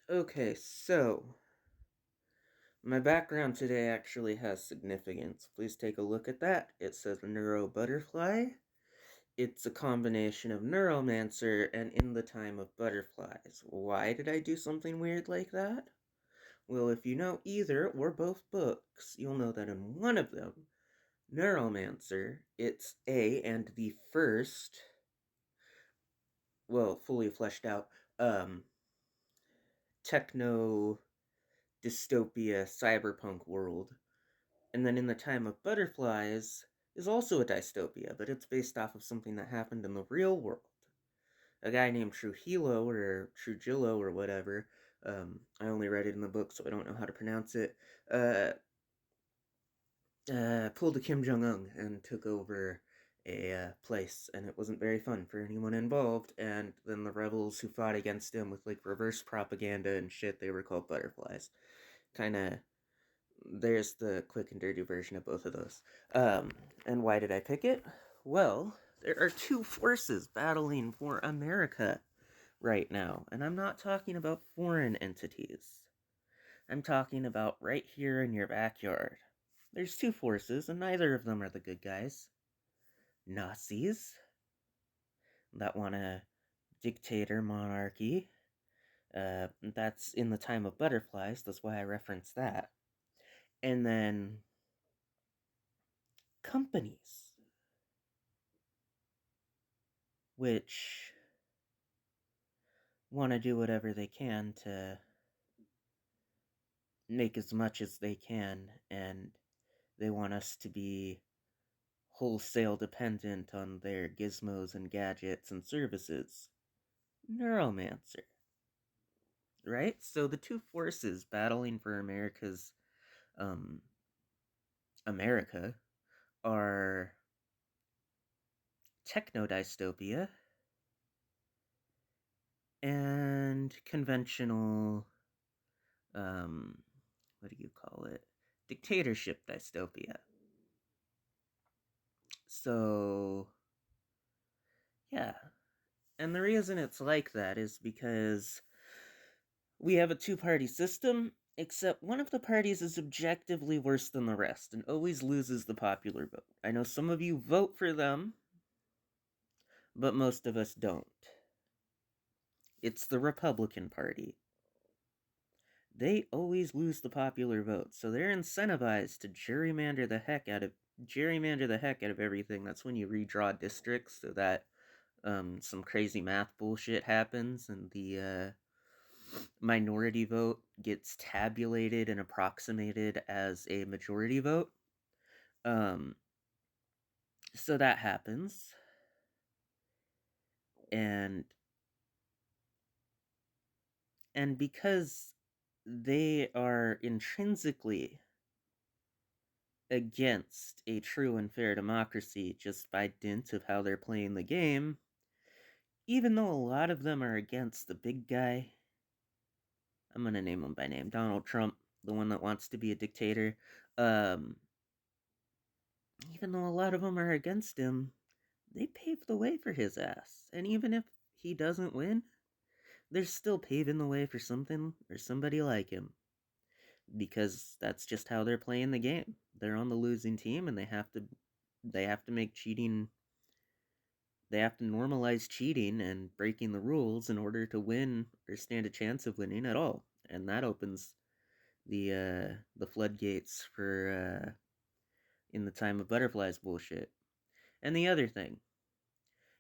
Okay, so my background today actually has significance. Please take a look at that. It says Neuro Butterfly. It's a combination of Neuromancer and In the Time of Butterflies. Why did I do something weird like that? Well, if you know either or both books, you'll know that in one of them, Neuromancer, it's A and the first, well, fully fleshed out, techno dystopia cyberpunk world. And then In the Time of Butterflies is also a dystopia, but it's based off of something that happened in the real world. A guy named Trujillo or Trujillo or whatever, I only read it in the book, so I don't know how to pronounce it, uh, pulled a Kim Jong-un and took over a place, and it wasn't very fun for anyone involved. And then the rebels who fought against him with like reverse propaganda and shit, they were called butterflies. Kind of, there's the quick and dirty version of both of those. And why did I pick it? Well, there are two forces battling for America right now, and I'm not talking about foreign entities. I'm talking about right here in your backyard. There's two forces, and neither of them are the good guys. Nazis, that want a dictator monarchy. That's In the Time of Butterflies, that's why I referenced that. And then companies, which want to do whatever they can to make as much as they can, and they want us to be wholesale dependent on their gizmos and gadgets and services. Neuromancer. Right? So the two forces battling for um, America are techno dystopia and conventional, um, what do you call it? Dictatorship dystopia. So, yeah. And the reason it's like that is because we have a two-party system, except one of the parties is objectively worse than the rest and always loses the popular vote. I know some of you vote for them, but most of us don't. It's the Republican Party. They always lose the popular vote, so they're incentivized to gerrymander the heck out of everything. That's when you redraw districts so that some crazy math bullshit happens and the minority vote gets tabulated and approximated as a majority vote. Um, so that happens, and because they are intrinsically against a true and fair democracy just by dint of how they're playing the game, even though a lot of them are against the big guy. I'm gonna name him by name. Donald Trump, the one that wants to be a dictator. Um, Even though a lot of them are against him, they paved the way for his ass. And even if he doesn't win, they're still paving the way for something or somebody like him. Because that's just how they're playing the game. They're on the losing team and they have to make cheating, they have to normalize cheating and breaking the rules in order to win or stand a chance of winning at all. And that opens the floodgates for In the Time of Butterflies bullshit. And the other thing,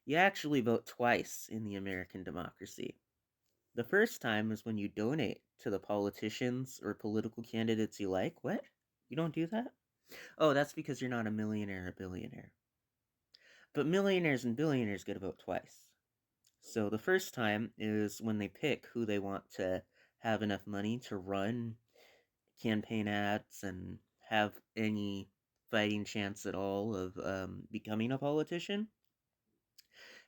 you actually vote twice in the American democracy. The first time is when you donate to the politicians or political candidates you like. What? You don't do that? Oh, that's because you're not a millionaire or billionaire. But millionaires and billionaires get to vote twice. So the first time is when they pick who they want to have enough money to run campaign ads and have any fighting chance at all of becoming a politician.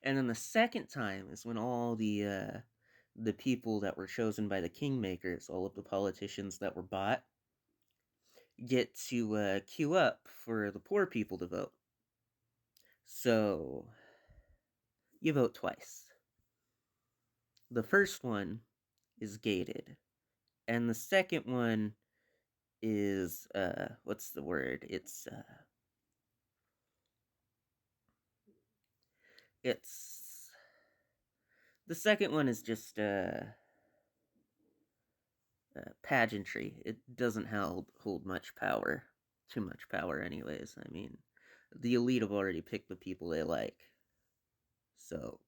And then the second time is when all the people that were chosen by the kingmakers, all of the politicians that were bought, get to queue up for the poor people to vote. So you vote twice. The first one is gated. And the second one is, what's the word? The second one is just, pageantry. It doesn't hold much power. Too much power, anyways. I mean, the elite have already picked the people they like. So,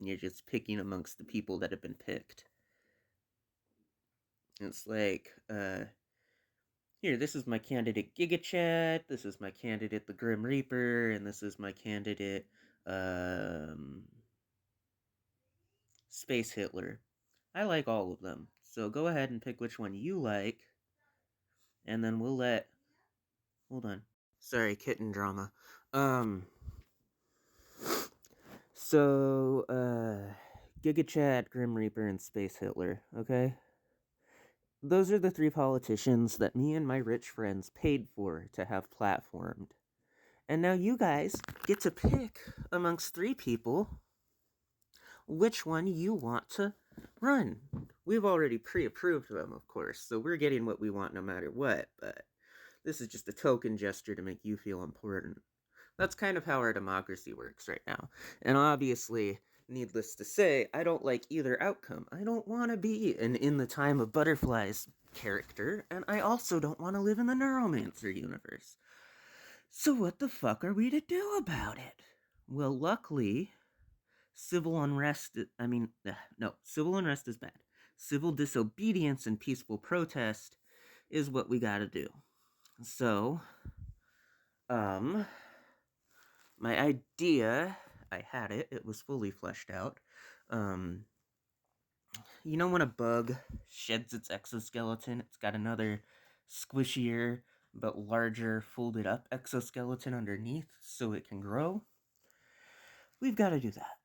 you're just picking amongst the people that have been picked. It's like, here, this is my candidate GigaChat, this is my candidate the Grim Reaper, and this is my candidate, Space Hitler. I like all of them. So go ahead and pick which one you like, and then we'll let... Hold on. Sorry, kitten drama. So, GigaChat, Grim Reaper, and Space Hitler, okay? Those are the three politicians that me and my rich friends paid for to have platformed. And now you guys get to pick amongst three people which one you want to run. We've already pre-approved them, of course, so we're getting what we want no matter what, but this is just a token gesture to make you feel important. That's kind of how our democracy works right now. And obviously, needless to say, I don't like either outcome. I don't want to be an In the Time of Butterflies character, and I also don't want to live in the Neuromancer universe. So what the fuck are we to do about it? Well, luckily, civil unrest is bad. Civil disobedience and peaceful protest is what we gotta do. So, my idea, I had it, it was fully fleshed out. You know when a bug sheds its exoskeleton, it's got another squishier but larger folded up exoskeleton underneath so it can grow? We've got to do that.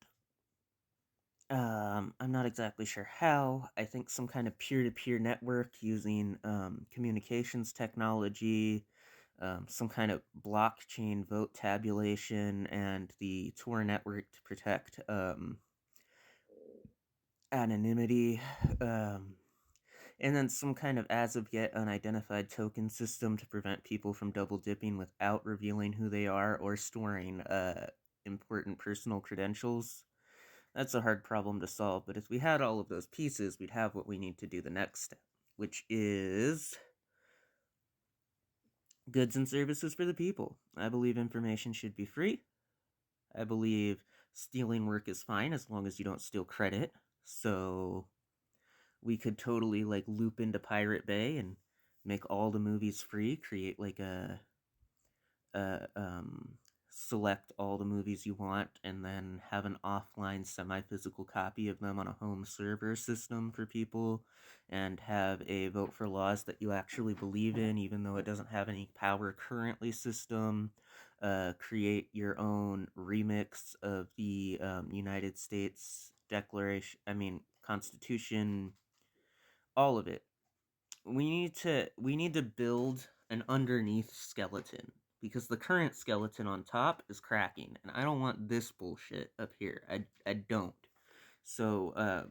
I'm not exactly sure how. I think some kind of peer-to-peer network using communications technology, some kind of blockchain vote tabulation, and the Tor network to protect anonymity, and then some kind of as-of-yet unidentified token system to prevent people from double-dipping without revealing who they are or storing important personal credentials. That's a hard problem to solve, but if we had all of those pieces, we'd have what we need to do the next step, which is goods and services for the people. I believe information should be free. I believe stealing work is fine as long as you don't steal credit. So we could totally like loop into Pirate Bay and make all the movies free, create like select all the movies you want, and then have an offline semi-physical copy of them on a home server system for people, and have a vote for laws that you actually believe in, even though it doesn't have any power currently system. Create your own remix of the United States Constitution, all of it. We need to build an underneath skeleton, because the current skeleton on top is cracking, and I don't want this bullshit up here. I don't. So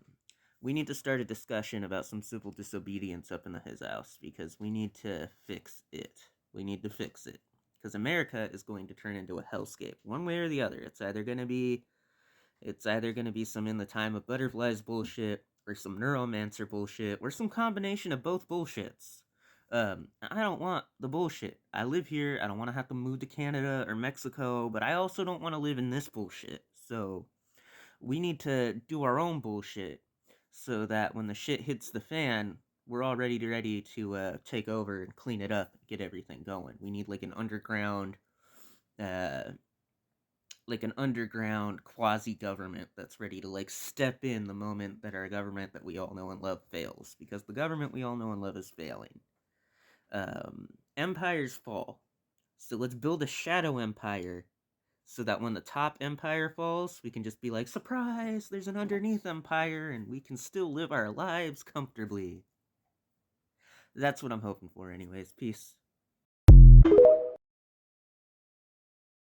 we need to start a discussion about some civil disobedience up in his house, because we need to fix it. We need to fix it, because America is going to turn into a hellscape, one way or the other. It's either gonna be some In the Time of Butterflies bullshit, or some Neuromancer bullshit, or some combination of both bullshits. I don't want the bullshit. I live here. I don't want to have to move to Canada or Mexico, but I also don't want to live in this bullshit. So we need to do our own bullshit so that when the shit hits the fan, we're all ready to take over and clean it up and get everything going. We need like an underground quasi-government that's ready to like step in the moment that our government that we all know and love fails, because the government we all know and love is failing. Empires fall, so let's build a shadow empire so that when the top empire falls, we can just be like, surprise, there's an underneath empire, and we can still live our lives comfortably. That's what I'm hoping for anyways. Peace.